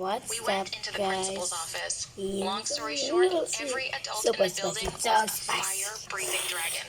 What's We up, went into the principal's guys? office. In Long story the short, little sea. every adult Super in the building spicy, was so a spicy. fire-breathing dragon.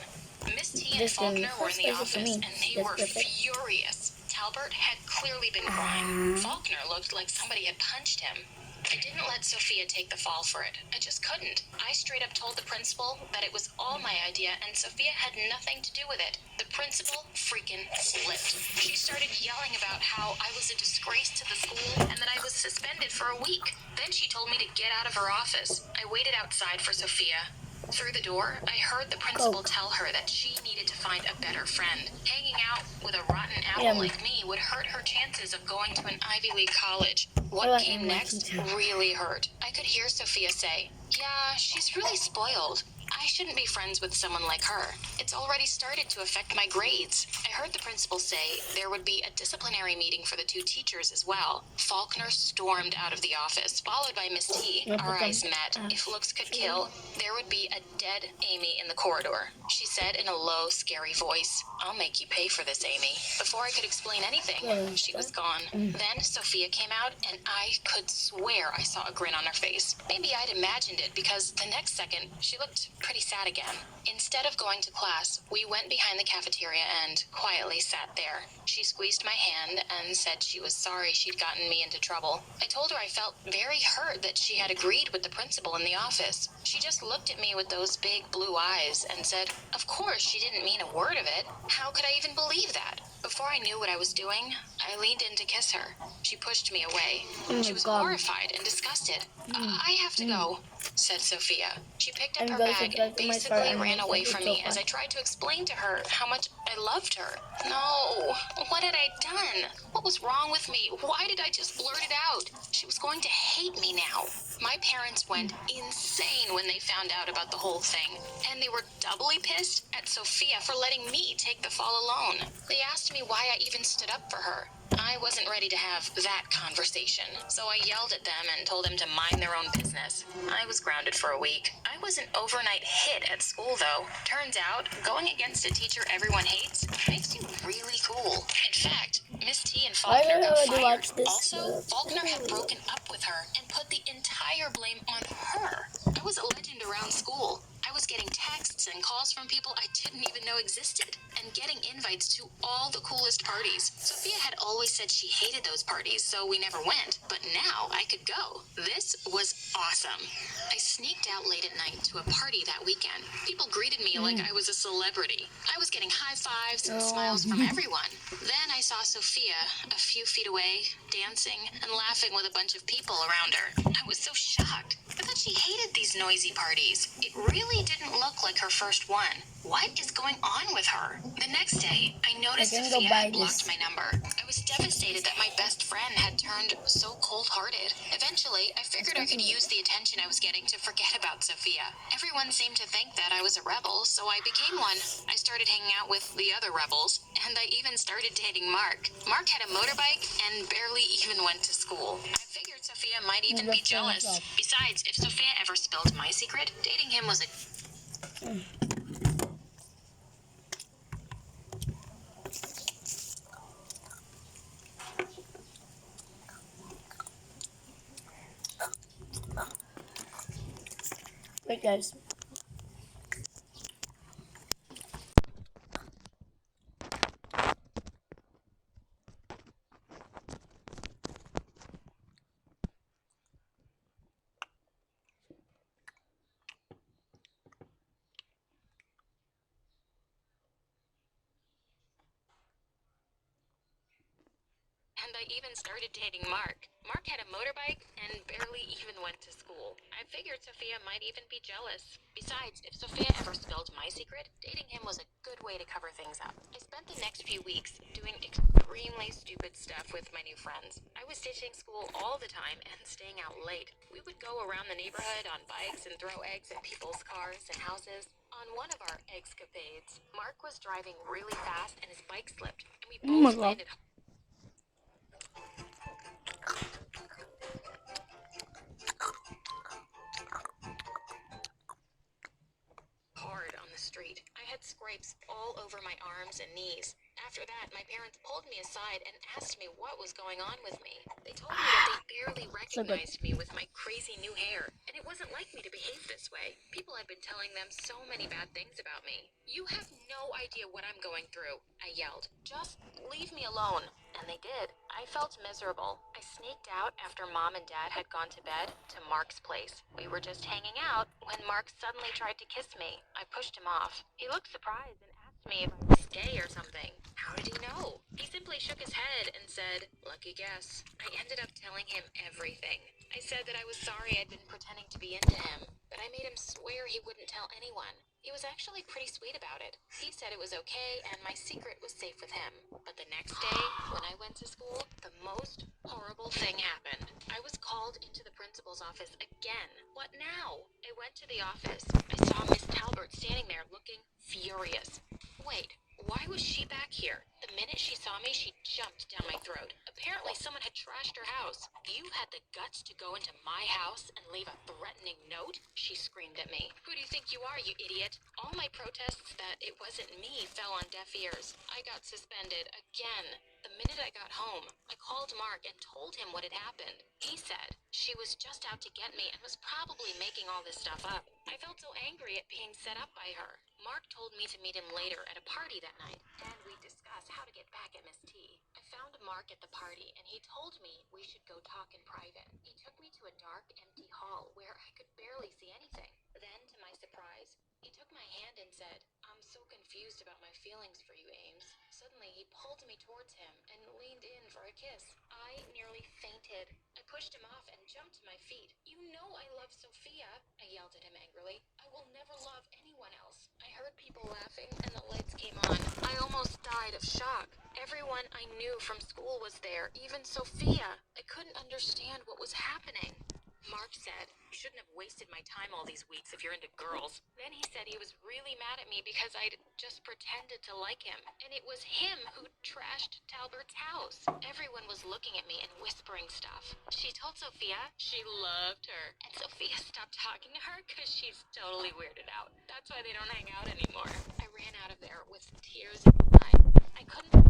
Miss T and This game Faulkner so were in the spicy to office, me. and they That's were perfect. furious. Talbert had clearly been crying. Faulkner looked like somebody had punched him. I didn't let Sophia take the fall for it. I just couldn't. I straight up told the principal that it was all my idea and Sophia had nothing to do with it. The principal freaking flipped. She started yelling about how I was a disgrace to the school and that I was suspended for a week. Then she told me to get out of her office. I waited outside for Sophia. Through the door, I heard the principal tell her that she needed to find a better friend. Hanging out with a rotten apple like me would hurt her chances of going to an Ivy League college. What came next really hurt. I could hear Sophia say, "Yeah, she's really spoiled. I shouldn't be friends with someone like her. It's already started to affect my grades." I heard the principal say there would be a disciplinary meeting for the two teachers as well. Faulkner stormed out of the office, followed by Miss T. Our eyes met. If looks could kill, there would be a dead Amy in the corridor. She said in a low, scary voice, "I'll make you pay for this, Amy." Before I could explain anything, she was gone. Then Sophia came out, and I could swear I saw a grin on her face. Maybe I'd imagined it because the next second, she looked pretty sad again. Instead of going to class, we went behind the cafeteria and quietly sat there. She squeezed my hand and said she was sorry she'd gotten me into trouble. I told her I felt very hurt that she had agreed with the principal in the office. She just looked at me with those big blue eyes and said, of course she didn't mean a word of it. How could I even believe that? Before I knew what I was doing, I leaned in to kiss her. She pushed me away. She was horrified and disgusted. I have to go, said Sophia. She picked up her bag and basically ran away from me as I tried to explain to her how much I loved her. No, what had I done? What was wrong with me? Why did I just blurt it out? She was going to hate me now. My parents went insane when they found out about the whole thing, and they were doubly pissed at Sophia for letting me take the fall alone. They asked me why I even stood up for her. I wasn't ready to have that conversation, so I yelled at them and told them to mind their own business. I was grounded for a week. I was an overnight hit at school, though. Turns out, going against a teacher everyone hates makes you really cool. In fact, Miss T and Faulkner got fired. Also, Faulkner had broken up with her and put the entire blame on her. I was a legend around school. I was getting texts and calls from people I didn't even know existed, and getting invites to all the coolest parties. Sophia had always said she hated those parties, so we never went, but now I could go. This was awesome. I sneaked out late at night to a party that weekend. People greeted me like I was a celebrity. I was getting high fives and smiles from everyone. Then I saw Sophia a few feet away, dancing and laughing with a bunch of people around her. I was so shocked. I thought she hated these noisy parties. It really didn't look like her first one. What is going on with her? The next day, I noticed Sophia had blocked my number. I was devastated that my best friend had turned so cold-hearted. Eventually, I figured I could use the attention I was getting to forget about Sophia. Everyone seemed to think that I was a rebel, so I became one. I started hanging out with the other rebels, and I even started dating Mark. Mark had a motorbike and barely even went to school. I figured Sophia might even be jealous. Besides, if Sophia ever spilled my secret, dating him was a... Wait, guys. And I even started dating Mark. Mark had a motorbike and barely even went to school. I figured Sophia might even be jealous. Besides, if Sophia ever spilled my secret, dating him was a good way to cover things up. I spent the next few weeks doing extremely stupid stuff with my new friends. I was ditching school all the time and staying out late. We would go around the neighborhood on bikes and throw eggs at people's cars and houses. On one of our escapades, Mark was driving really fast and his bike slipped, and we both landed hard on the street. I had scrapes all over my arms and knees. After that, my parents pulled me aside and asked me what was going on with me. They told me that they'd barely So good. recognized me with my crazy new hair, and it wasn't like me to behave this way. People had been telling them so many bad things about me. You have no idea what I'm going through, I yelled. Just leave me alone. And they did. I felt miserable. I sneaked out after Mom and Dad had gone to bed to Mark's place. We were just hanging out when Mark suddenly tried to kiss me. I pushed him off. He looked surprised and asked me if I was gay or something. How did he know? He simply shook his head and said, "Lucky guess." I ended up telling him everything. I said that I was sorry I'd been pretending to be into him, but I made him swear he wouldn't tell anyone. He was actually pretty sweet about it. He said it was okay and my secret was safe with him. But the next day, when I went to school, the most horrible thing happened. I was called into the principal's office again. What now? I went to the office. I saw Miss Talbert standing there looking furious. Wait, why was she back here? The minute she saw me, she jumped down my throat. Apparently someone had trashed her house. You had the guts to go into my house and leave a threatening note? She screamed at me. Who do you think you are, you idiot? All my protests that it wasn't me fell on deaf ears. I got suspended again. The minute I got home, I called Mark and told him what had happened. He said she was just out to get me and was probably making all this stuff up. I felt so angry at being set up by her. Mark told me to meet him later at a party that night, and we'd discuss how to get back at Miss T. I found Mark at the party, and he told me we should go talk in private. He took me to a dark, empty hall where I could barely see anything. Then, to my surprise, he took my hand and said, "I'm so confused about my feelings for you, Ames." Suddenly, he pulled me towards him and leaned in for a kiss. I nearly fainted. I pushed him off and jumped to my feet. "You know I love Sophia," I yelled at him angrily. "I will never love anyone else." I heard people laughing and the lights came on. I almost died of shock. Everyone I knew from school was there, even Sophia. I couldn't understand what was happening. Mark said, "You shouldn't have wasted my time all these weeks if you're into girls." Then he said he was really mad at me because I'd just pretended to like him. And it was him who trashed Talbert's house. Everyone was looking at me and whispering stuff. She told Sophia she loved her. And Sophia stopped talking to her because she's totally weirded out. That's why they don't hang out anymore. I ran out of there with tears in my eyes. I couldn't.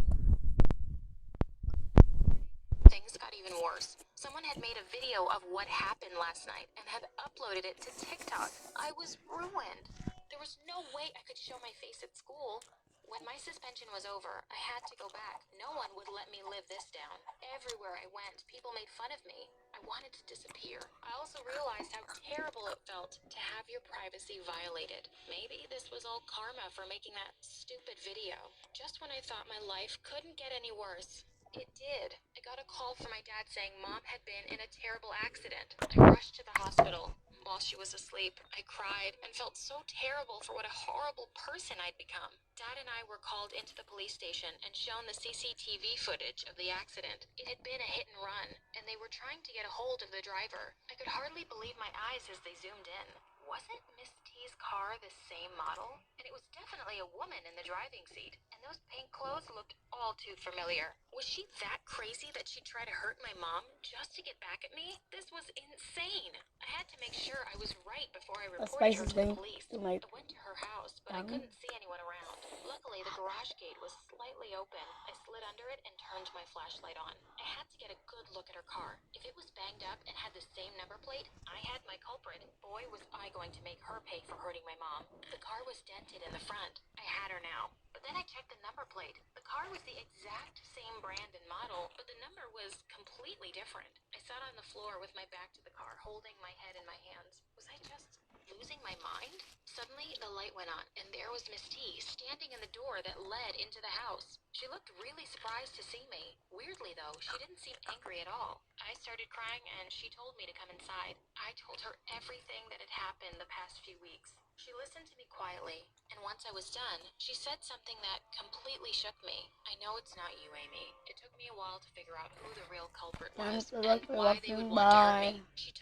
Things got even worse. Someone had made a video of what happened last night and had uploaded it to TikTok. I was ruined. There was no way I could show my face at school. When my suspension was over, I had to go back. No one would let me live this down. Everywhere I went, people made fun of me. I wanted to disappear. I also realized how terrible it felt to have your privacy violated. Maybe this was all karma for making that stupid video. Just when I thought my life couldn't get any worse, it did. I got a call from my dad saying Mom had been in a terrible accident. I rushed to the hospital. While she was asleep, I cried and felt so terrible for what a horrible person I'd become. Dad and I were called into the police station and shown the CCTV footage of the accident. It had been a hit and run, and they were trying to get a hold of the driver. I could hardly believe my eyes as they zoomed in. Wasn't Miss T's car the same model? And it was definitely a woman in the driving seat. And those pink clothes looked all too familiar. Was she that crazy that she'd try to hurt my mom just to get back at me? This was insane. I had to make sure I was right before I The reported her spice is to the going police. to my I went to her house, but I couldn't see anyone around. Luckily, the garage gate was slightly open. I slid under it and turned my flashlight on. I had to get a good look at her car. If it was banged up and had the same number plate, I had my culprit. Boy, was I going to make her pay for hurting my mom. The car was dented in the front. I had her now. But then I checked the number plate. The car was the exact same brand and model, but the number was completely different. I sat on the floor with my back to the car, holding my head in my hands. Was I just losing my mind? Suddenly, the light went on, and there was Miss T standing in the door that led into the house. She looked really surprised to see me. Weirdly, though, she didn't seem angry at all. I started crying, and she told me to come inside. I told her everything that had happened the past few weeks. She listened to me quietly, and once I was done, she said something that completely shook me. "I know it's not you, Amy. It took me a while to figure out who the real culprit was Thanks for and why they watching. would want to hurt Bye. me." She